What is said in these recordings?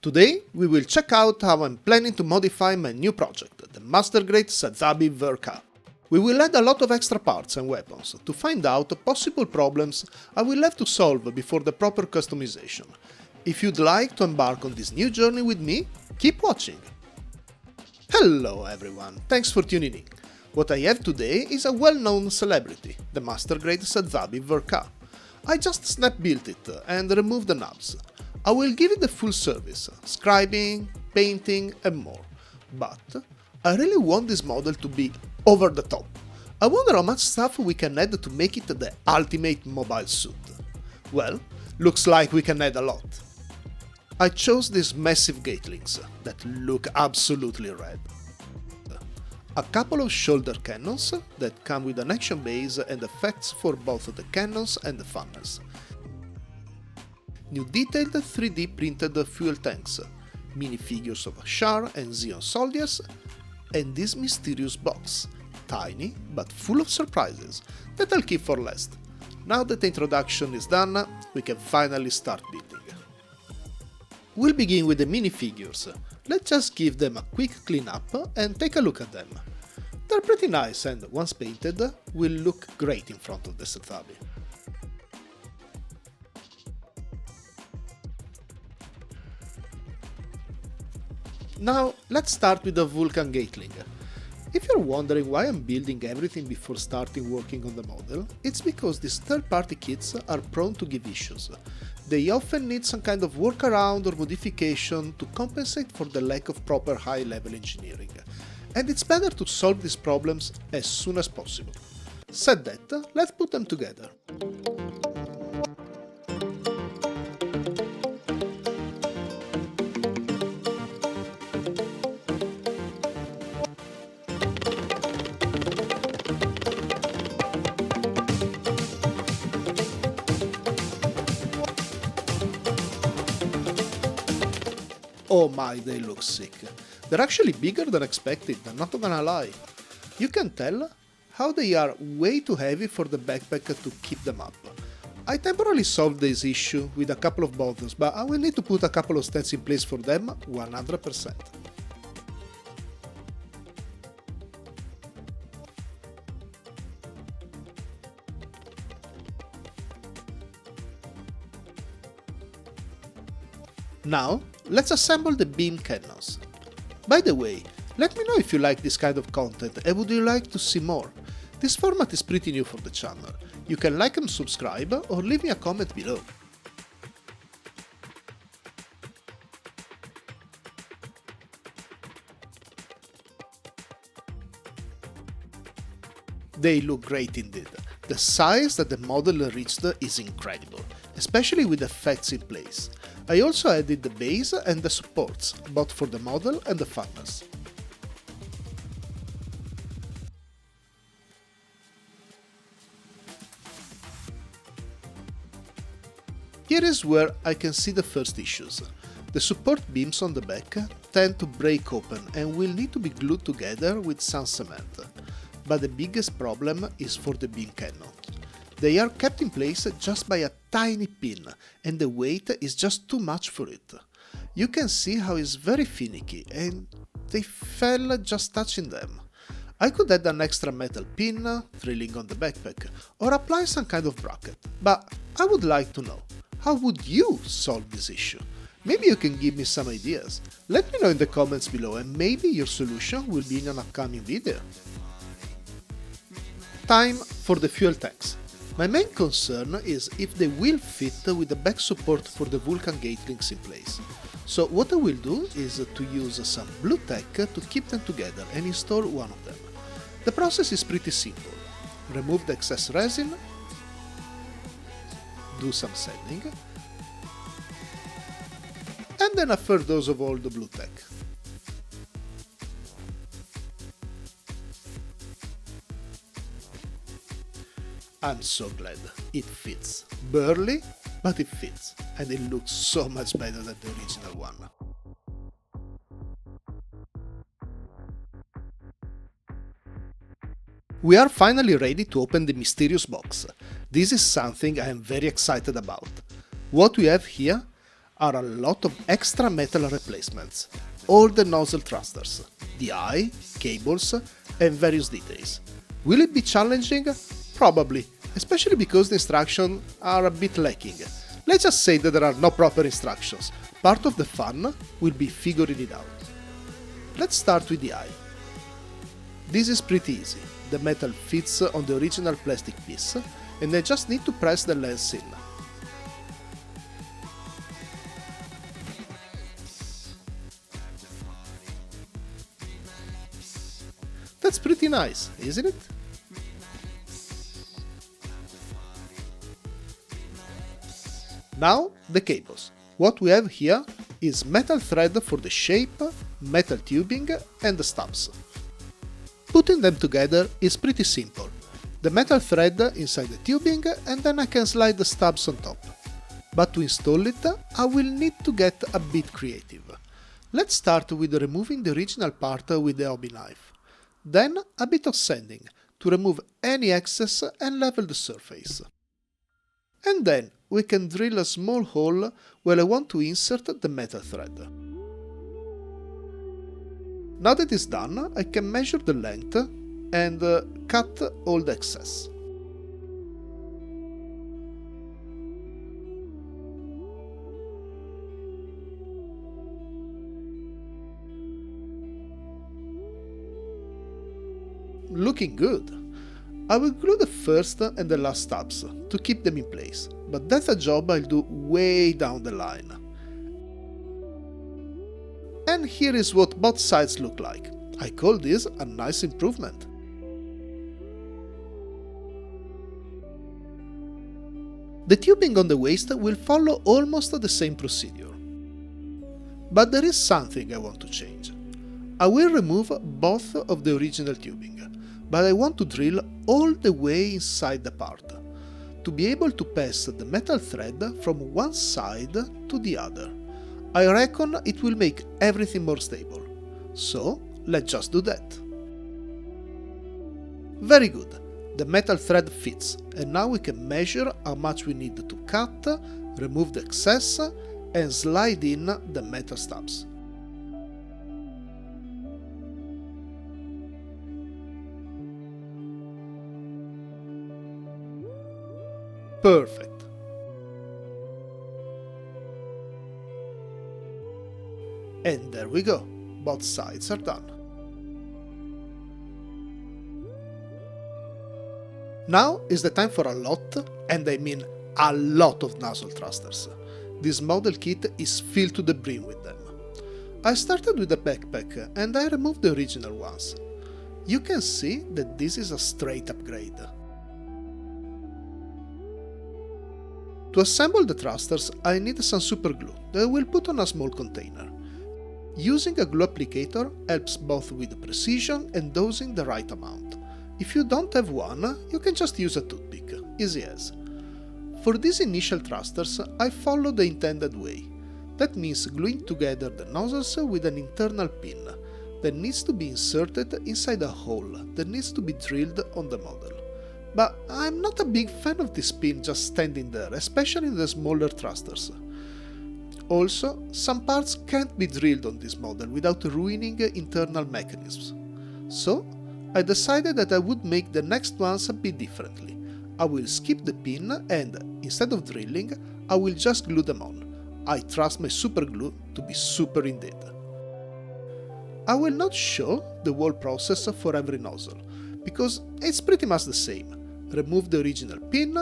Today we will check out how I'm planning to modify my new project, the MG Sazabi Ver.Ka. We will add a lot of extra parts and weapons to find out possible problems I will have to solve before the proper customization. If you'd like to embark on this new journey with me, keep watching! Hello everyone, thanks for tuning in. What I have today is a well-known celebrity, the MG Sazabi Ver.Ka. I just snap-built it and removed the knobs. I will give it the full service, scribing, painting and more. But I really want this model to be over the top. I wonder how much stuff we can add to make it the ultimate mobile suit. Well, looks like we can add a lot. I chose these massive Gatlings that look absolutely rad. A couple of shoulder cannons that come with an action base and effects for both the cannons and the funnels. New detailed 3D printed fuel tanks, minifigures of Char and Xeon soldiers, and this mysterious box, tiny but full of surprises that I'll keep for last. Now that the introduction is done, we can finally start building. We'll begin with the minifigures. Let's just give them a quick cleanup and take a look at them. They're pretty nice and, once painted, will look great in front of the Sazabi. Now, let's start with the Vulcan Gatling. If you're wondering why I'm building everything before starting working on the model, it's because these third-party kits are prone to give issues. They often need some kind of workaround or modification to compensate for the lack of proper high-level engineering. And it's better to solve these problems as soon as possible. Said that, let's put them together. Oh my, they look sick. They're actually bigger than expected, I'm not gonna lie. You can tell how they are way too heavy for the backpack to keep them up. I temporarily solved this issue with a couple of bottles, but I will need to put a couple of stands in place for them 100%. Now, let's assemble the beam cannons. By the way, let me know if you like this kind of content and would you like to see more. This format is pretty new for the channel. You can like and subscribe or leave me a comment below. They look great indeed. The size that the model reached is incredible, especially with effects in place. I also added the base and the supports, both for the model and the funnels. Here is where I can see the first issues. The support beams on the back tend to break open and will need to be glued together with some cement. But the biggest problem is for the beam cannon. They are kept in place just by a tiny pin, and the weight is just too much for it. You can see how it's very finicky, and they fell just touching them. I could add an extra metal pin, drilling on the backpack, or apply some kind of bracket, but I would like to know, how would you solve this issue? Maybe you can give me some ideas. Let me know in the comments below, and maybe your solution will be in an upcoming video. Time for the fuel tanks. My main concern is if they will fit with the back support for the Vulcan Gatlings in place. So what I will do is to use some blue tack to keep them together and install one of them. The process is pretty simple. Remove the excess resin, do some sanding, and then a fair dose of all the blue tack. I'm so glad. It fits. Barely, but it fits. And it looks so much better than the original one. We are finally ready to open the mysterious box. This is something I am very excited about. What we have here are a lot of extra metal replacements, all the nozzle thrusters, the eye, cables, and various details. Will it be challenging? Probably, especially because the instructions are a bit lacking. Let's just say that there are no proper instructions. Part of the fun will be figuring it out. Let's start with the eye. This is pretty easy. The metal fits on the original plastic piece, and I just need to press the lens in. That's pretty nice, isn't it? Now, the cables. What we have here is metal thread for the shape, metal tubing and the stubs. Putting them together is pretty simple. The metal thread inside the tubing and then I can slide the stubs on top. But to install it, I will need to get a bit creative. Let's start with removing the original part with the hobby knife. Then a bit of sanding to remove any excess and level the surface. And then we can drill a small hole where I want to insert the metal thread. Now that it's done, I can measure the length and cut all the excess. Looking good! I will glue the first and the last stubs to keep them in place, but that's a job I'll do way down the line. And here is what both sides look like. I call this a nice improvement. The tubing on the waist will follow almost the same procedure. But there is something I want to change. I will remove both of the original tubing, but I want to drill all the way inside the part, to be able to pass the metal thread from one side to the other. I reckon it will make everything more stable. So, let's just do that. Very good. The metal thread fits, and now we can measure how much we need to cut, remove the excess, and slide in the metal stubs. Perfect. And there we go, both sides are done. Now is the time for a lot, and I mean a lot of nozzle thrusters. This model kit is filled to the brim with them. I started with the backpack and I removed the original ones. You can see that this is a straight upgrade. To assemble the thrusters, I need some super glue that I will put on a small container. Using a glue applicator helps both with precision and dosing the right amount. If you don't have one, you can just use a toothpick, easy as. For these initial thrusters, I follow the intended way. That means gluing together the nozzles with an internal pin that needs to be inserted inside a hole that needs to be drilled on the model. But I'm not a big fan of this pin just standing there, especially in the smaller thrusters. Also, some parts can't be drilled on this model without ruining internal mechanisms. So, I decided that I would make the next ones a bit differently. I will skip the pin and, instead of drilling, I will just glue them on. I trust my super glue to be super indeed. I will not show the whole process for every nozzle, because it's pretty much the same. Remove the original pin,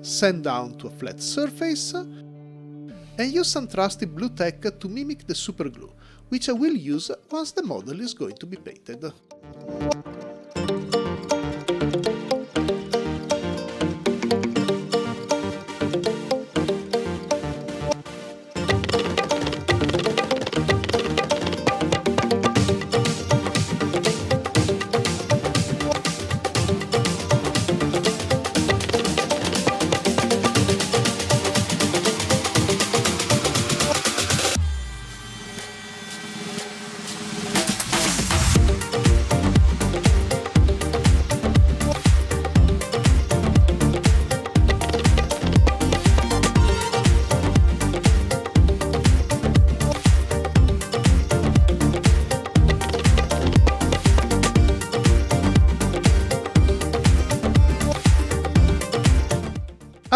sand down to a flat surface, and use some trusty blue tack to mimic the super glue, which I will use once the model is going to be painted.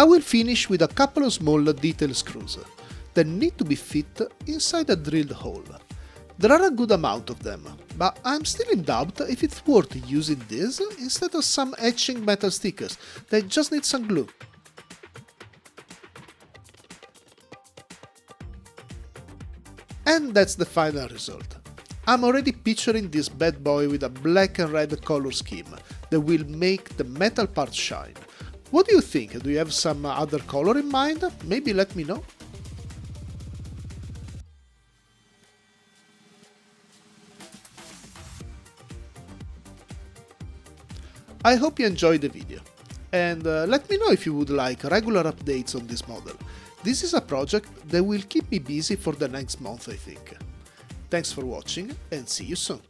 I will finish with a couple of small detail screws that need to be fit inside a drilled hole. There are a good amount of them, but I'm still in doubt if it's worth using these instead of some etching metal stickers that just need some glue. And that's the final result. I'm already picturing this bad boy with a black and red color scheme that will make the metal part shine. What do you think? Do you have some other color in mind? Maybe let me know. I hope you enjoyed the video, and let me know if you would like regular updates on this model. This is a project that will keep me busy for the next month, I think. Thanks for watching, and see you soon.